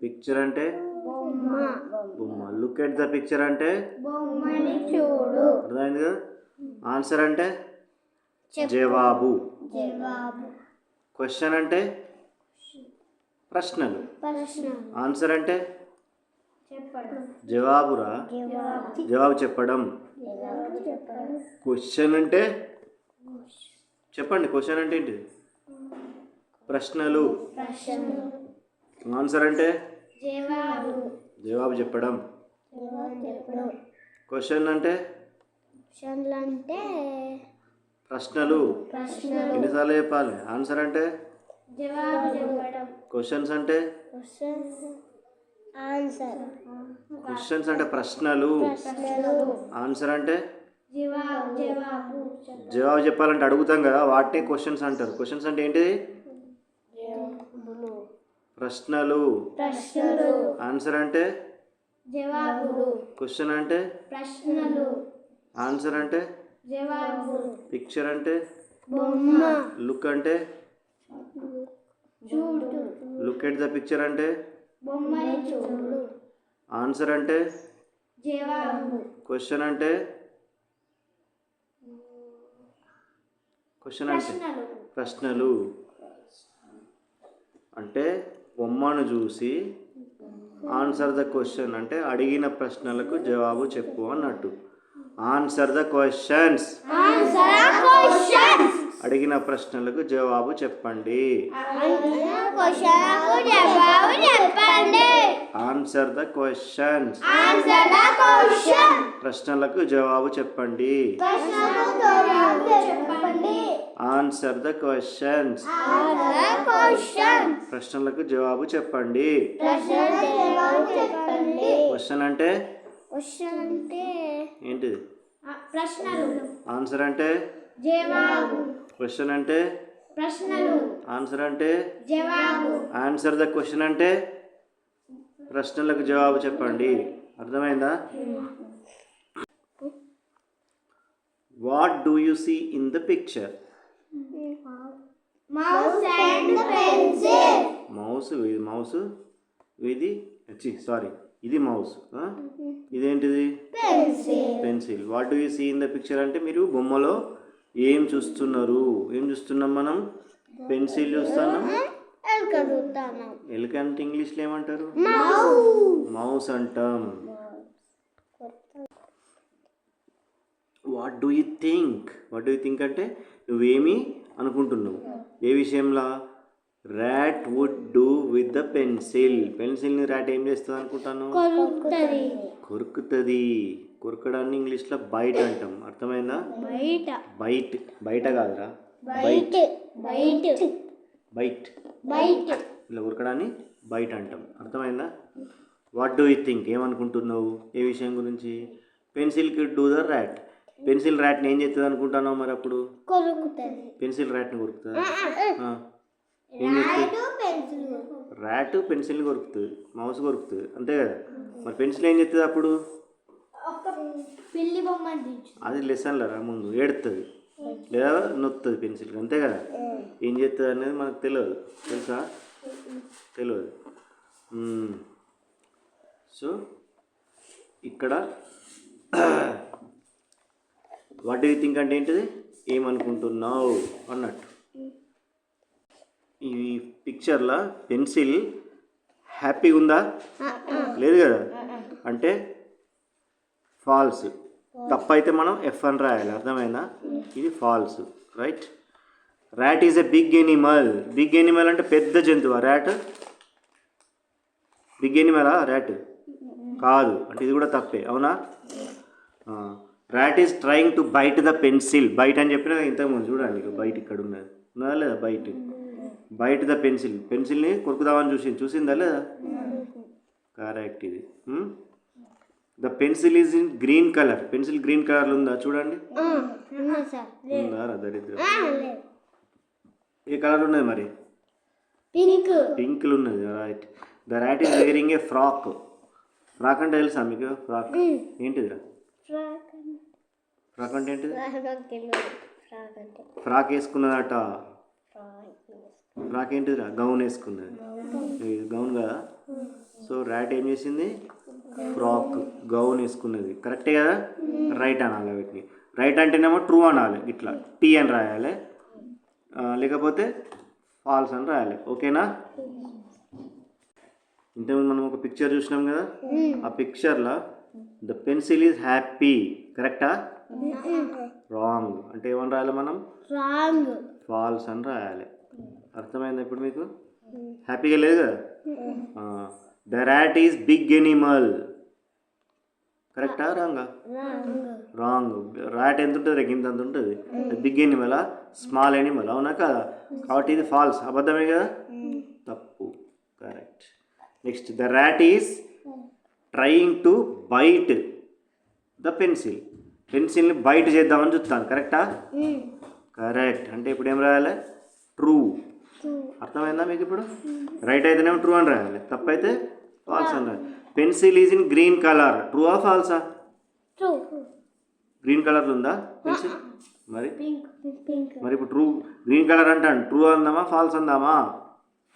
Picture అంటే బొమ్మ. Look at the picture అంటే బొమ్మని చూడు. అర్థమైంది కదా. ఆన్సర్ అంటే జవాబు. క్వశ్చన్ అంటే ప్రశ్నలు. ఆన్సర్ అంటే జవాబురా, జవాబు చెప్పడం. క్వశ్చన్ అంటే చెప్పండి, క్వశ్చన్ అంటే ఏంటి? ప్రశ్నలు. ఆన్సర్ అంటే జవాబు చెప్పడం. క్వశ్చన్ అంటే ప్రశ్నలు. ఎన్నిసార్లు చెప్పాలి? ఆన్సర్ అంటే క్వశ్చన్స్ అంటే క్వశ్చన్స్ అంటే ప్రశ్నలు. ఆన్సర్ అంటే జవాబు చెప్పాలంటే అడుగుతాం కదా, వాటిని క్వశ్చన్స్ అంటారు. క్వశ్చన్స్ అంటే ఏంటిది? ప్రశ్నలు. ఆన్సర్ అంటే క్వశ్చన్ అంటే ఆన్సర్ అంటే పిక్చర్ అంటే లుక్ అంటే లుక్ ఎట్ ద పిక్చర్ అంటే ఆన్సర్ అంటే క్వశ్చన్ అంటే ప్రశ్నలు. అంటే బొమ్మను చూసి ఆన్సర్ ద క్వశ్చన్ అంటే అడిగిన ప్రశ్నలకు జవాబు చెప్పు అన్నట్టు. Answer the questions. అడిగిన ప్రశ్నలకు జవాబు చెప్పండి. Answer the questions. ప్రశ్నలకు జవాబు చెప్పండి. Answer the questions. ప్రశ్నలకు జవాబు చెప్పండి. క్వశ్చన్ అంటే ఏంటిది? ప్రశ్నలు. ఆన్సర్ అంటే జవాబు. క్వశ్చన్ అంటే ప్రశ్నలు. ఆన్సర్ అంటే జవాబు. ఆన్సర్ ద క్వశ్చన్ అంటే ప్రశ్నలకు జవాబు చెప్పండి. అర్థమైందా? What do you see in the picture? Mouse and pencil. ఇది మౌస్. ఇదేంటిది? Pencil. What do you see in the picture అంటే మీరు బొమ్మలో ఏం చూస్తున్నారు? ఏం చూస్తున్నాం మనం? పెన్సిల్ చూస్తున్నాం. ఎలుక అంటే ఇంగ్లీష్లో ఏమంటారు? మౌస్ అంటాం. What do you think? అంటే నువ్వేమి అనుకుంటున్నావు? ఏ విషయంలో? Rat would do with the pencil. పెన్సిల్ని ర్యాట్ ఏం చేస్తుంది అనుకుంటాను? కొరుకుతుంది. కొరకడాన్ని ఇంగ్లీష్లో బైట్ అంటాం. అర్థమైందా? బయట కాదురా, బైట్. ఇలా కొరకడాన్ని బైట్ అంటాం. అర్థమైందా? What do you think? ఏమనుకుంటున్నావు ఏ విషయం గురించి? పెన్సిల్ కి డూ ద ర్యాట్. పెన్సిల్ ర్యాట్ని ఏం చేస్తుంది అనుకుంటున్నావు? మరి అప్పుడు పెన్సిల్ ర్యాట్ని కొరుకుతుంది. ఏం చేస్తుంది? ర్యాట్ పెన్సిల్ని కొరుకుతుంది, మౌస్ కొరుకుతుంది, అంతే కదా. మరి పెన్సిల్ ఏం చేస్తుంది అప్పుడు? అది లెసన్లరా ముందు ఏడుతుంది లేదా నొత్తుంది పెన్సిల్, అంతే కదా. ఏం చేస్తుంది అనేది మనకు తెలియదు, తెలుసా? తెలియదు. సో ఇక్కడ వాట్ డూ యూ థింక్ అంటే ఏంటిది? ఏమనుకుంటున్నావు అన్నట్టు. ఈ పిక్చర్లో పెన్సిల్ హ్యాపీగా ఉందా? లేదు కదా. అంటే ఫాల్స్. తప్పైతే మనం ఎఫ్ అని రాయాలి. అర్థమైందా? ఇది false, right. Rat is a big animal. Big animal అంటే పెద్ద జంతువా ర్యాట్? బిగ్ ఎనిమలా ర్యాట్? కాదు. అంటే ఇది కూడా తప్పే, అవునా? Rat is trying to bite the pencil. Bite అని చెప్పినా ఇంతకుముందు చూడండి, బయట ఇక్కడ ఉన్నది, ఉన్నదా లేదా? Bite the pencil. పెన్సిల్ని కొరుకుదామని చూసిందా లేదా? కరెక్ట్. ఇది the pencil is in green colour. Pencil green కలర్లో ఉందా? చూడండి. ఉందా? దరిద్రం. ఏ కలర్ ఉన్నది మరి? పింక్లు ఉన్నది, right. The rat is wearing a frock. Frock అంటే తెలుసా మీకు? ఫ్రాక్ ఏంటిదిరా? ఫ్రాక్ అంటే ఏంటిది? ఫ్రాక్ వేసుకున్నదట. ఫ్రాక్ ఏంటిదిరా గౌన్ వేసుకున్నది ఇది గౌన్ కదా. సో ర్యాట్ ఏం చేసింది ఫ్రాక్ గౌన్ వేసుకున్నది కరెక్టే కదా. రైట్ అనాలి వీటిని. రైట్ అంటేనేమో ట్రూ అనాలి ఇట్లా టీ అని రాయాలి, లేకపోతే ఫాల్స్ అని రాయాలి. ఓకేనా. ఇంతకుముందు మనం ఒక పిక్చర్ చూసినాం కదా, ఆ పిక్చర్లో ద పెన్సిల్ ఈజ్ హ్యాపీ కరెక్టా రాంగ్ అంటే ఏమని రాయాలి మనం రాంగ్ ఫాల్స్ అని రాయాలి. అర్థమైందా ఇప్పుడు మీకు. హ్యాపీగా లేదు కదా. The rat is big animal కరెక్టా రాంగా రాంగ్. ర్యాట్ ఎంత ఉంటుంది గింత అంత ఉంటుంది. బిగ్ ఎనిమలా స్మాల్ ఎనిమల్ అవునా కదా. కాబట్టి ఇది ఫాల్స్ అబద్ధమే కదా. తప్పు correct. Next the rat is trying to bite the pencil. పెన్సిల్ని బైట్ చేద్దామని చూస్తాను కరెక్టా కరెక్ట్. అంటే ఇప్పుడు ఏం రాయాలి ట్రూ. అర్థమైందా మీకు ఇప్పుడు. రైట్ అయితేనేమో ట్రూ అని రాయాలి, తప్పైతే ఫాల్స్ అని రాయాలి. Pencil is in green colour ట్రూవా ఫాల్సా. ట్రూ గ్రీన్ కలర్ ఉందా పెన్సిల్ మరి. పింక్ పింక్ మరి ఇప్పుడు ట్రూ గ్రీన్ కలర్ అంటాను ట్రూ అందామా ఫాల్స్ అందామా.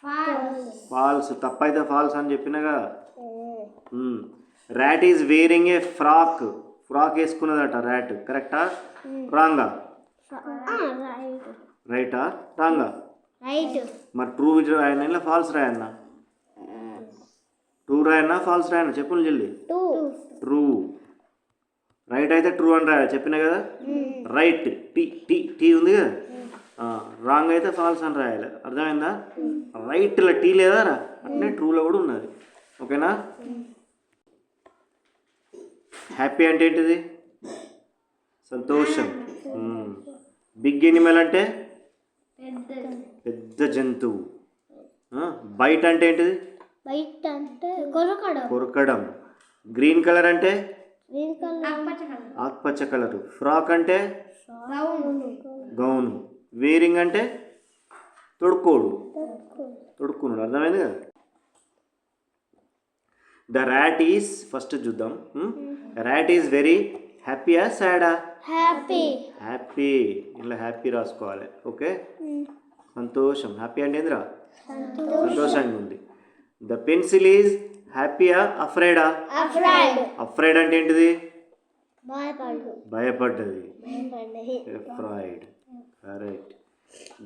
ఫాల్స్ ఫాల్స్ తప్పైతే ఫాల్స్ అని చెప్పినగా. Rat is wearing a frock. Frock వేసుకున్నదట ర్యాట్ కరెక్టా రాంగా రైట్ రైటా రాంగా. రైట్ మరి ట్రూ రాయన్నా ఇలా ఫాల్స్ రాయన్నా. ట్రూ రాయన్నా ఫాల్స్ రాయన్నా చెప్పు జల్దీ. Two true. రైట్ అయితే ట్రూ అని రాయాలి చెప్పినా కదా. రైట్ టీ టీ టీ ఉంది కదా. రాంగ్ అయితే ఫాల్స్ అని రాయాలి. అర్థమైందా. రైట్లో టీ లేదా రా అట్నే ట్రూలో కూడా ఉన్నది. ఓకేనా. హ్యాపీ అంటే ఏంటిది సంతోషం. బిగ్ ఎనిమల్ అంటే పెద్ద జంతువు. బైట్ అంటే ఏంటిది బయట అంటే కొరకడం కొరకడం. గ్రీన్ కలర్ అంటే గ్రీన్ కలర్ ఆకుపచ్చ కలరు. ఫ్రాక్ అంటే బ్రౌన్ గౌను. వేరింగ్ అంటే తొడుక్కోడు తొడుక్కున్నాడు. అర్థమైంది కదా. ద ర్యాట్ ఈజ్ ఫస్ట్ చూద్దాం. ర్యాట్ ఈజ్ వెరీ హ్యాపీయా సాడా. హ్యాపీ హ్యాపీ ఇలా హ్యాపీ రాసుకోవాలి. ఓకే సంతోషం. హ్యాపీ అంటే ఏందిరా సంతోషంగా ఉంది. ద పెన్సిల్ ఈజ్ హ్యాపీయా అఫ్రైడా. అఫ్రైడ్ అఫ్రైడ్ అంటే ఏంటిది భయపడు భయపడ్డది. Afraid correct.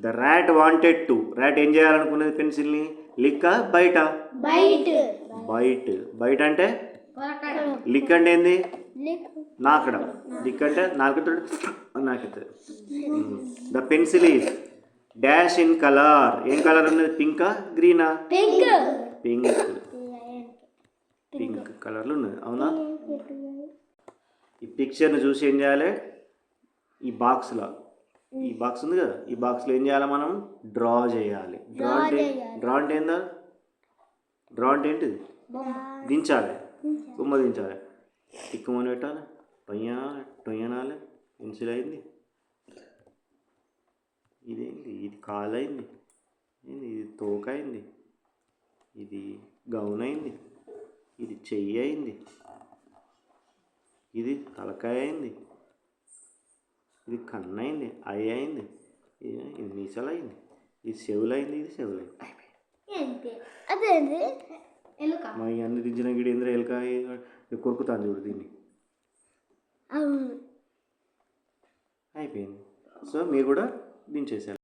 The rat wanted to. Rat ఏం చేయాలనుకున్నది పెన్సిల్ని లిక్క బయట. బైట్ బైట్ బయట అంటే కొరకడం లిక్ అంటే ఏంది లిక్ నాకడం. లిక్ అంటే నాలుగుతో నాకుతుంది. The pencil is dash in colour. ఏం కలర్ ఉన్నది పింకా గ్రీనా. పింక్ పింక్ పింక్ కలర్లో ఉన్నది అవునా. ఈ పిక్చర్ని చూసి ఏం చేయాలి ఈ బాక్స్లో ఈ బాక్స్ ఉంది కదా ఈ బాక్స్లో ఏం చేయాలి మనం డ్రా చేయాలి. డ్రా అంటే ఏందా డ్రా అంటే ఏంటిది దించాలి బొమ్మ దించాలి. తిక్కుమని పెట్టాలి టొయ్యనాలి. పెన్సిల్ అయింది. ఇదేంటి ఇది కాలు అయింది. ఇది తోక అయింది. ఇది గౌన్ అయింది. ఇది చెయ్యి అయింది. ఇది తలకాయ అయింది. ఇది కన్ను అయింది. ఐ అయింది. ఇది మీసలు అయింది. ఇది చెవులు అయింది. ఇది చెవులు అయింది. అదేంటి ఎలుక మా అన్ని దించిన గిడి ఇంద్ర ఎలుక కొరుకుతాను చూడు దీన్ని. అయిపోయింది. సో మీరు కూడా దించేసారు.